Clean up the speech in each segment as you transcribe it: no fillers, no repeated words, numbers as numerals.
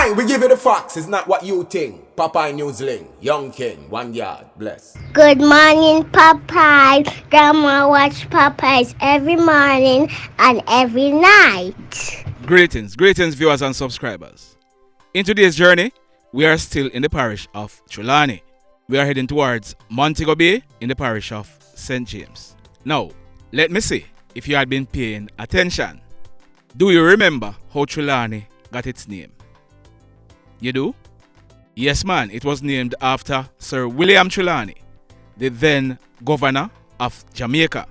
Aye, we give you the facts. It's not what you think. Popeye Newsling, Young King, 1 yard, bless. Good morning, Popeye. Grandma watch Popeyes every morning and every night. Greetings, viewers and subscribers. In today's journey, we are still in the parish of Trelawney. We are heading towards Montego Bay in the parish of St. James. Now, let me see if you had been paying attention. Do you remember how Trelawney got its name? You do? Yes, man, it was named after Sir William Trelawney, the then governor of Jamaica.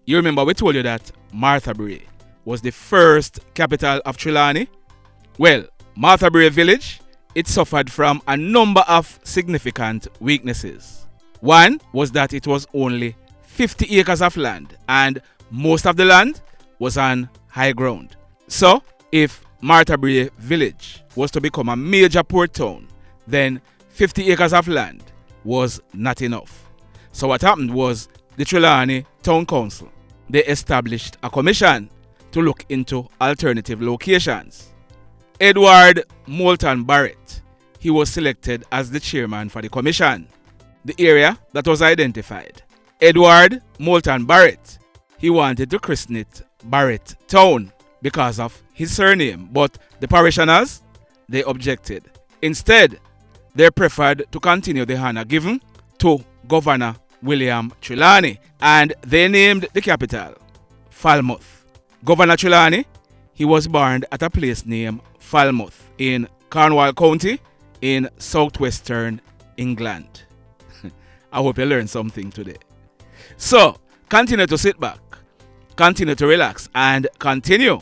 You remember we told you that Martha Brae was the first capital of Trelawney? Well, Martha Brae village, it suffered from a number of significant weaknesses. One was that it was only 50 acres of land and most of the land was on high ground. So, if Martha Brae village was to become a major port town, then 50 acres of land was not enough. So what happened was the Trelawney Town Council, they established a commission to look into alternative locations. Edward Moulton Barrett, he was selected as the chairman for the commission. The area that was identified, Edward Moulton Barrett, he wanted to christen it Barrett Town because of his surname, but the parishioners, they objected. Instead, they preferred to continue the honor given to Governor William Trelawney, and they named the capital Falmouth. Governor Trelawney, he was born at a place named Falmouth in Cornwall County in southwestern England. I hope you learned something today. So, continue to sit back, continue to relax, and continue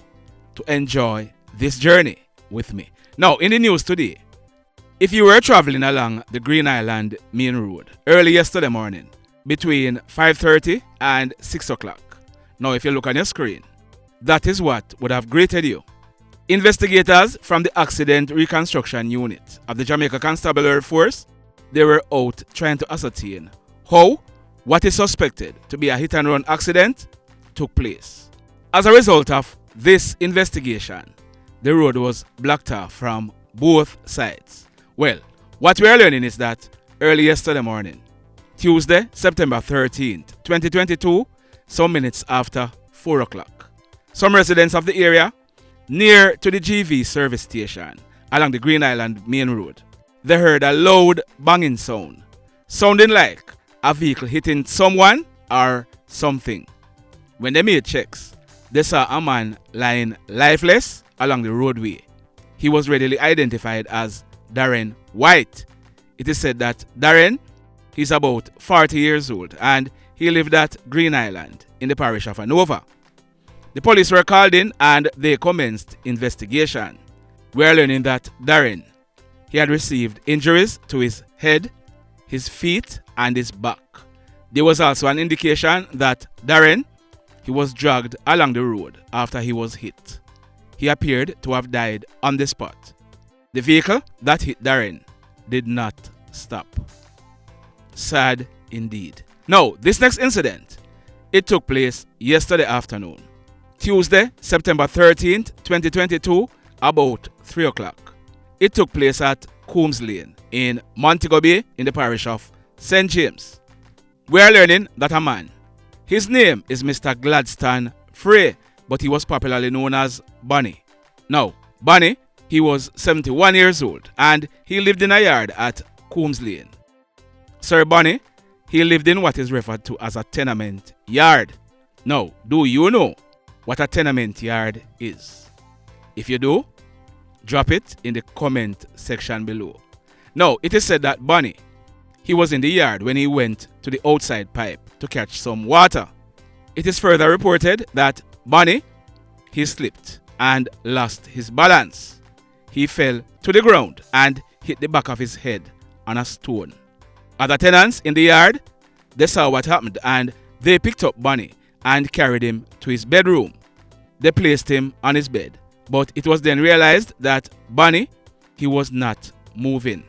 to enjoy this journey with me. Now, in the news today, if you were traveling along the Green Island main road early yesterday morning between 5:30 and 6 o'clock, now if you look on your screen, that is what would have greeted you. Investigators from the Accident Reconstruction Unit of the Jamaica Constabulary Force, they were out trying to ascertain how what is suspected to be a hit-and-run accident took place. As a result of this investigation, the road was blocked off from both sides. Well, what we are learning is that early yesterday morning, Tuesday, September 13th, 2022, some minutes after 4 o'clock, some residents of the area near to the GV service station along the Green Island main road, they heard a loud banging sound, sounding like a vehicle hitting someone or something. When they made checks, they saw a man lying lifeless along the roadway. He was readily identified as Darren Whyte. It is said that Darren, he's about 40 years old and he lived at Green Island in the parish of Anova. The police were called in and they commenced investigation. We are learning that Darren, he had received injuries to his head, his feet and his back. There was also an indication that Darren, he was dragged along the road after he was hit. He appeared to have died on the spot. The vehicle that hit Darren did not stop. Sad indeed. Now, this next incident, it took place yesterday afternoon, Tuesday, September 13th, 2022, about 3 o'clock. It took place at Coombs Lane in Montego Bay in the parish of St. James. We are learning that a man, his name is Mr. Gladstone Fray, but he was popularly known as Bunny. Now, Bunny, he was 71 years old and he lived in a yard at Coombs Lane. Sir Bunny, he lived in what is referred to as a tenement yard. Now, do you know what a tenement yard is? If you do, drop it in the comment section below. Now, it is said that Bunny, he was in the yard when he went to the outside pipe to catch some water. It is further reported that Bunny, he slipped and lost his balance. He fell to the ground and hit the back of his head on a stone. Other tenants in the yard, they saw what happened and they picked up Bunny and carried him to his bedroom. They placed him on his bed, but it was then realized that Bunny, he was not moving.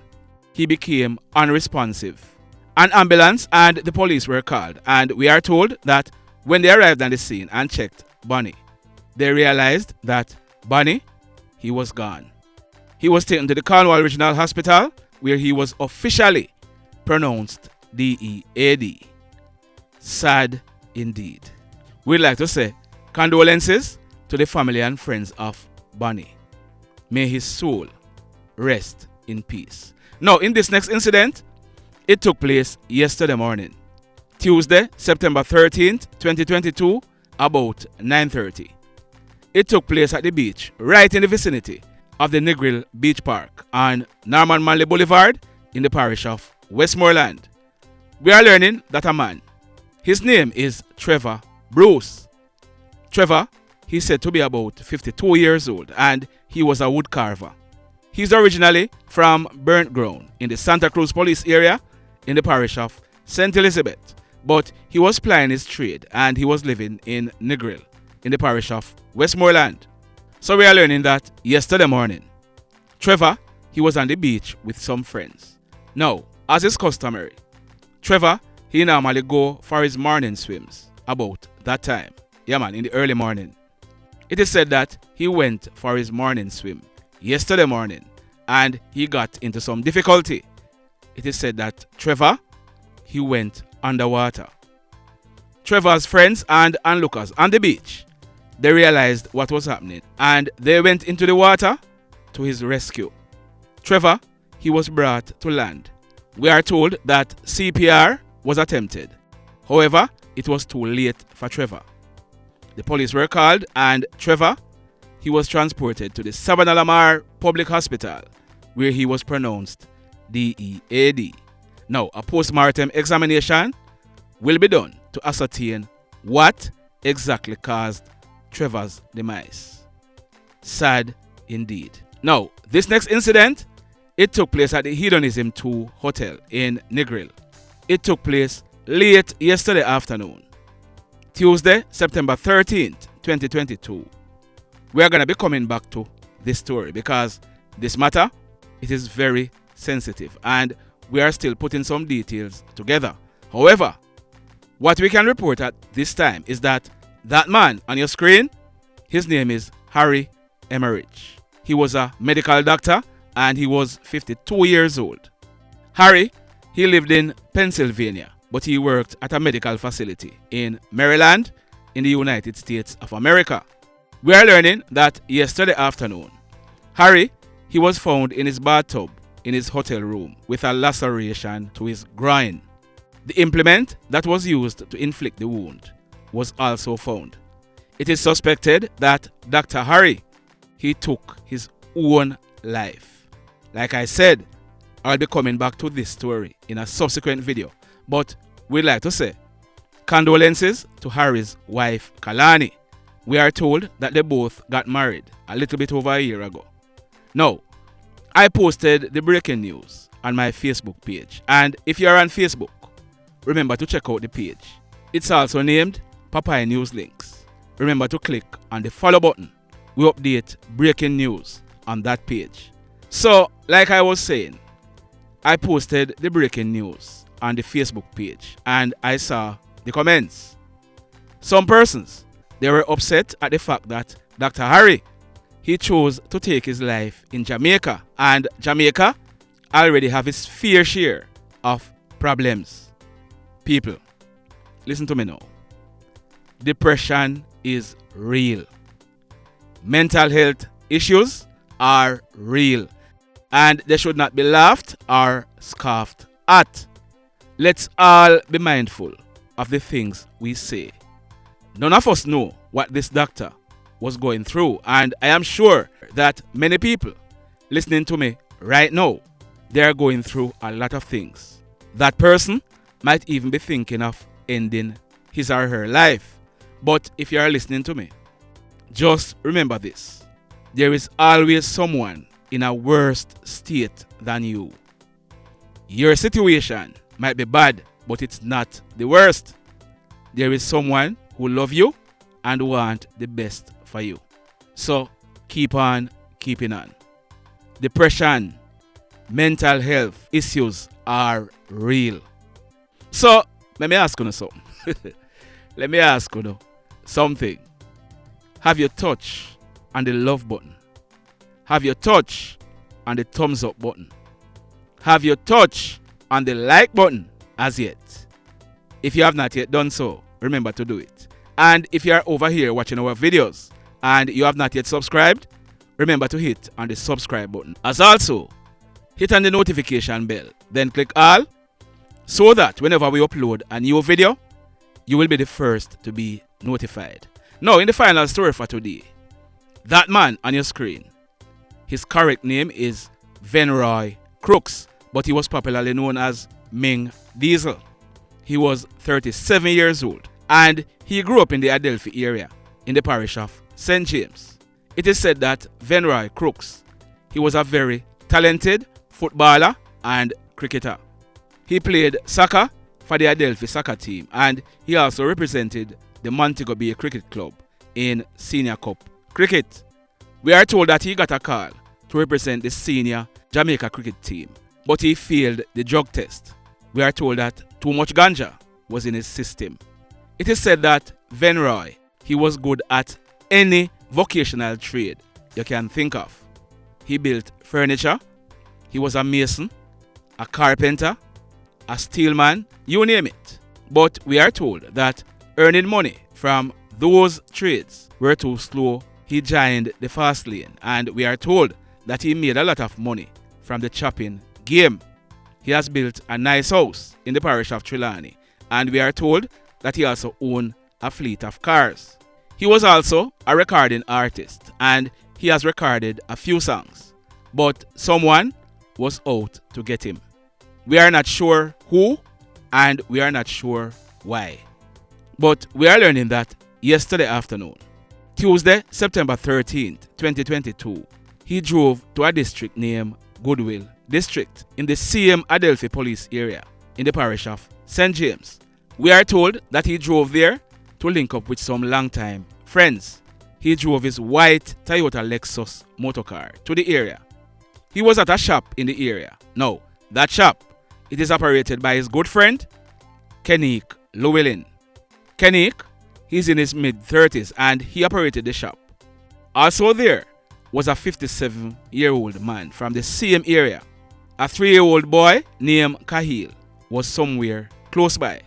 He became unresponsive. An ambulance and the police were called, and we are told that when they arrived on the scene and checked Bunny, they realized that Bunny, he was gone. He was taken to the Cornwall Regional Hospital where he was officially pronounced DEAD. Sad indeed. We'd like to say condolences to the family and friends of Bonnie. May his soul rest in peace. Now, in this next incident, it took place yesterday morning, Tuesday, September 13th, 2022, about 9:30. It took place at the beach, right in the vicinity of the Negril Beach Park on Norman Manley Boulevard in the parish of Westmoreland. We are learning that a man, his name is Trevor Bruce. Trevor, he's said to be about 52 years old and he was a wood carver. He's originally from Burnt Ground in the Santa Cruz Police area in the parish of St. Elizabeth, but he was plying his trade and he was living in Negril in the parish of Westmoreland. So we are learning that yesterday morning, Trevor, he was on the beach with some friends. Now, as is customary, Trevor, he normally go for his morning swims about that time. Yeah man, in the early morning. It is said that he went for his morning swim yesterday morning and he got into some difficulty. It is said that Trevor, he went underwater. Trevor's friends and onlookers on the beach, they realized what was happening and they went into the water to his rescue. Trevor, he was brought to land. We are told that CPR was attempted. However, it was too late for Trevor. The police were called and Trevor, he was transported to the Savannah Lamar Public Hospital where he was pronounced DEAD. Now, a post-mortem examination will be done to ascertain what exactly caused Trevor's demise. Sad indeed. Now, this next incident, it took place at the Hedonism 2 Hotel in Negril. It took place late yesterday afternoon, Tuesday, September 13th, 2022. We are going to be coming back to this story because this matter, it is very sensitive and we are still putting some details together. However, what we can report at this time is that man on your screen, his name is Harry Emmerich. He was a medical doctor and he was 52 years old. Harry, he lived in Pennsylvania, but he worked at a medical facility in Maryland in the United States of America. We are learning that yesterday afternoon, Harry, he was found in his bathtub in his hotel room with a laceration to his groin. The implement that was used to inflict the wound was also found. It is suspected that Dr. Harry, he took his own life. Like I said, I'll be coming back to this story in a subsequent video, but we'd like to say condolences to Harry's wife, Kalani. We are told that they both got married a little bit over a year ago. Now, I posted the breaking news on my Facebook page, and if you are on Facebook, remember to check out the page. It's also named Popeye News Links. Remember to click on the follow button. We update breaking news on that page. So, like I was saying, I posted the breaking news on the Facebook page and I saw the comments. Some persons, they were upset at the fact that Dr. Harry, he chose to take his life in Jamaica, and Jamaica already have its fair share of problems. People, listen to me now. Depression is real. Mental health issues are real, and they should not be laughed or scoffed at. Let's all be mindful of the things we say. None of us know what this doctor was going through, and I am sure that many people listening to me right now, they are going through a lot of things. That person might even be thinking of ending his or her life. But if you are listening to me, just remember this. There is always someone in a worse state than you. Your situation might be bad, but it's not the worst. There is someone who loves you and want the best for you. So keep on keeping on. Depression, mental health issues are real. So let me ask you something. Let me ask you something. Have you touched on the love button? Have you touched on the thumbs up button? Have you touched on the like button as yet? If you have not yet done so, remember to do it. And if you are over here watching our videos and you have not yet subscribed, remember to hit on the subscribe button. As also, hit on the notification bell, then click all, so that whenever we upload a new video, you will be the first to be notified. Now, in the final story for today, that man on your screen, his correct name is Venroy Crooks, but he was popularly known as Ming Dezle. He was 37 years old and he grew up in the Adelphi area in the parish of St. James. It is said that Venroy Crooks, he was a very talented footballer and cricketer. He played soccer for the Adelphi soccer team and he also represented the Montego Bay Cricket Club in Senior Cup cricket. We are told that he got a call to represent the senior Jamaica cricket team, but he failed the drug test. We are told that too much ganja was in his system. It is said that Venroy, he was good at any vocational trade you can think of. He built furniture, he was a mason, a carpenter, a steelman, you name it. But we are told that earning money from those trades were too slow. He joined the fast lane and we are told that he made a lot of money from the chopping game. He has built a nice house in the parish of Trelawney and we are told that he also owned a fleet of cars. He was also a recording artist and he has recorded a few songs, but someone was out to get him. We are not sure who and we are not sure why. But we are learning that yesterday afternoon, Tuesday, September 13th, 2022, he drove to a district named Goodwill District in the same Adelphi police area in the parish of St. James. We are told that he drove there to link up with some longtime friends. He drove his white Toyota Lexus motorcar to the area. He was at a shop in the area. Now, that shop, it is operated by his good friend, Kenique Llewellyn. Kenique, he's in his mid-30s and he operated the shop. Also there was a 57-year-old man from the same area. A 3-year-old boy named Cahill was somewhere close by.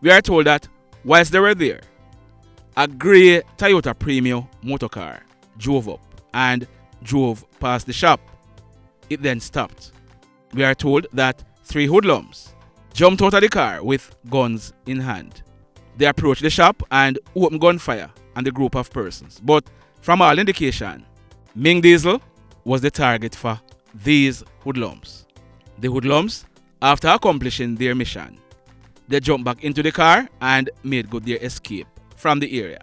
We are told that whilst they were there, a grey Toyota Premio motorcar drove up and drove past the shop. It then stopped. We are told that 3 hoodlums jumped out of the car with guns in hand. They approached the shop and opened gunfire on the group of persons. But from all indication, Ming Dezle was the target for these hoodlums. The hoodlums, after accomplishing their mission, they jumped back into the car and made good their escape from the area.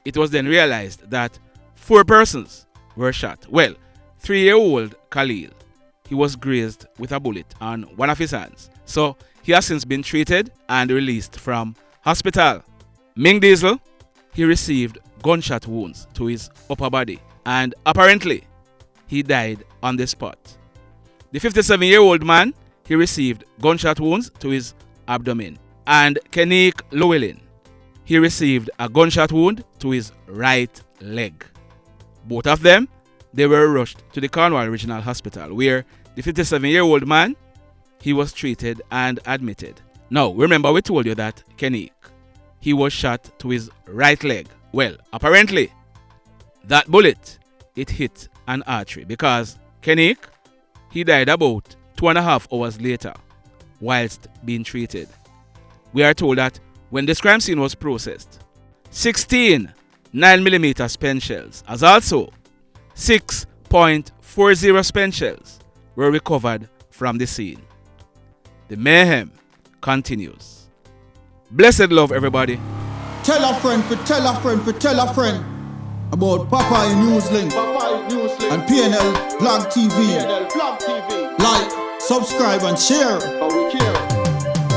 It was then realized that 4 persons were shot. Well, 3-year-old Khalil, he was grazed with a bullet on one of his hands. So he has since been treated and released from hospital. Ming Dezle, he received gunshot wounds to his upper body and apparently he died on the spot. The 57-year-old man, he received gunshot wounds to his abdomen. And Kenique Llewellyn, he received a gunshot wound to his right leg. Both of them, they were rushed to the Cornwall Regional Hospital where the 57-year-old man, he was treated and admitted. Now, remember we told you that Kenique, he was shot to his right leg. Well, apparently, that bullet, it hit an artery because Kenique, he died about 2.5 hours later whilst being treated. We are told that when this crime scene was processed, 16 9mm spent shells as also 6.40 spent shells were recovered from the scene. The mayhem continues. Blessed love, everybody. Tell a friend for tell a friend for tell a friend about Popeye Newslink and PNL Blog TV. Like, subscribe and share.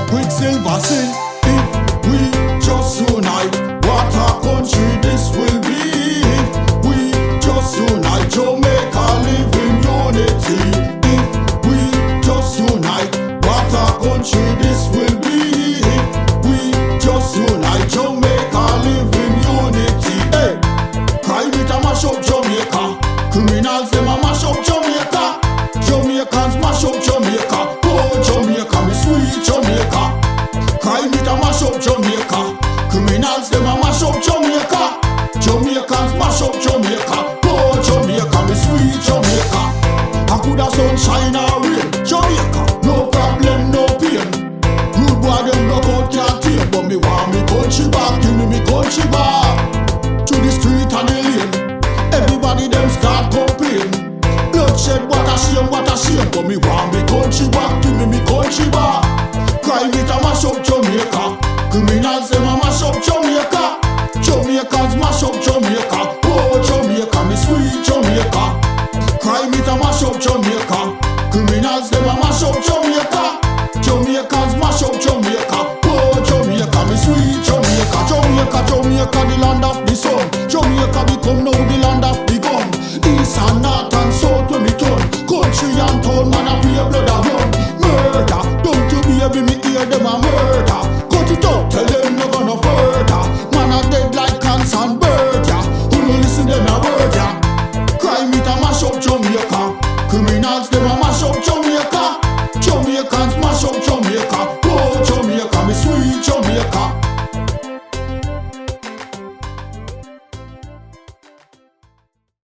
Quicksilver sing if we just unite. What a country this will be if we just unite. Jamaica live in unity. If we just unite. What a country this will be if we just unite. Jamaica live in unity. Hey, crime it a mash up Jamaica. Criminals them a mash up Jamaica. mash up Jamaica. Jamaicans mash up Jamaica. Oh Jamaica, me sweet Jamaica. Crime it a mash up Jamaica. Criminals them a mash up Jamaica. Jamaicans mash up Jamaica. Oh Jamaica, me sweet Jamaica. Jamaica, Jamaica, the land of the sun. Jamaica become now the land of the gun. East and north and south when we turn. Country and town, man a pay blood a run. Murder, don't you baby me hear them a murder. Cut it out, tell them no gonna further. Man a dead like cans and bird, yeah. Who no listen them a word, yeah. Crime it a mash up Jamaica. Criminals them a mash up Jamaica. Jamaicans mash up Jamaica.